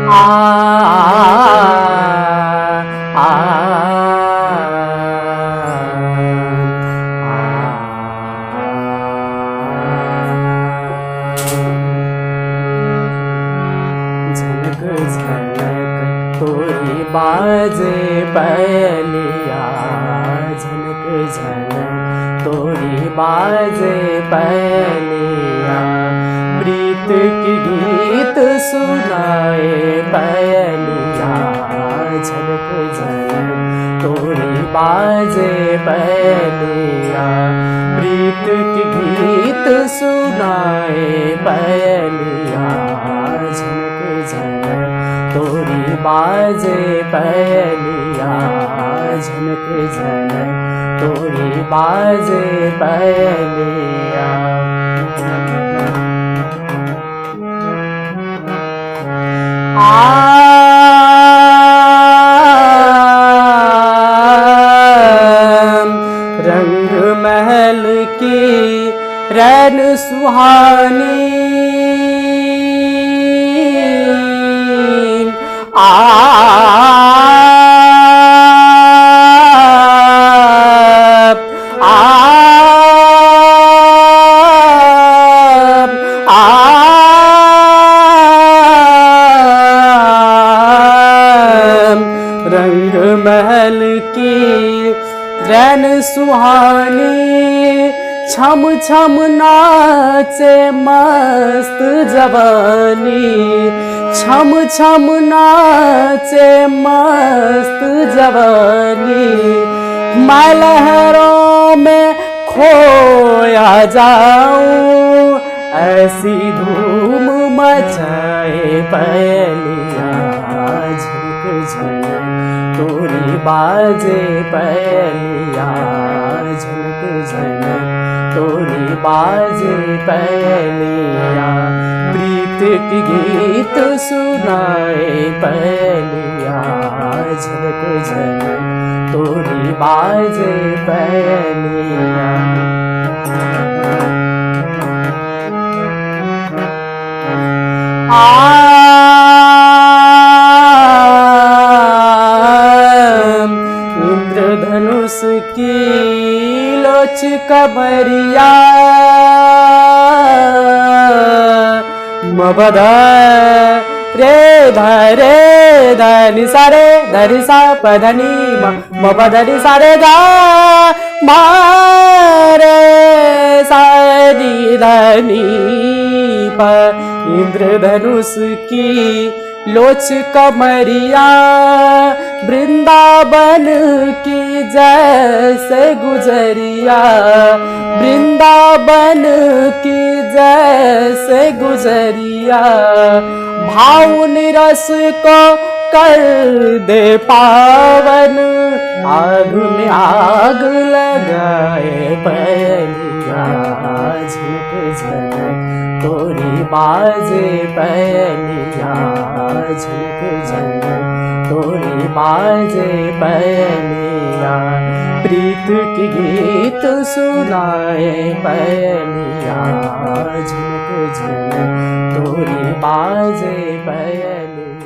आ आ झनक झनक तोरी बाजे पलिया, झनक झनक तोरी बाजे पलिया, प्रीत की गीत सुनाए पलिया, झनक झनक तोरी बाजे पलिया, प्रीत की गीत सुनाए पलिया, झनक झनक तोरी बाजे पलिया, झनक झनक तोरी बाजे पलिया। रंग महल की रैन सुहानी, रंग महल की रैन सुहानी, छम छम नाचे मस्त जवानी, छम छम नाचे मस्त जवानी, मैं लहरों में खोया जाऊं, ऐसी धूम मचाए पलिया, झनक झनक तोरी बाजे पलिया, झनक झनक तोरी बाजे पलिया, प्रीत की गीत सुनाए पलिया, झनक झनक तोरी बाजे पलिया। इंद्रधनुष की लोच कमरिया, मबद रे धरे धनि सारे धरि सा पधनी मबधनि सारे गा मारे सारी धनी प। इंद्रधनुष की लोच कमरिया, वृंदावन की जैसे गुजरिया, वृंदावन की जैसे गुजरिया, भाव निरस को कर दे पावन, आग में आग लगाए पलिया, झनक झनक तोरी बाजे पलिया, झनक झनक तोरी बाजे पलिया, प्रीत की गीत सुनाए पलिया, झनक झनक तोरी बाजे पलिया।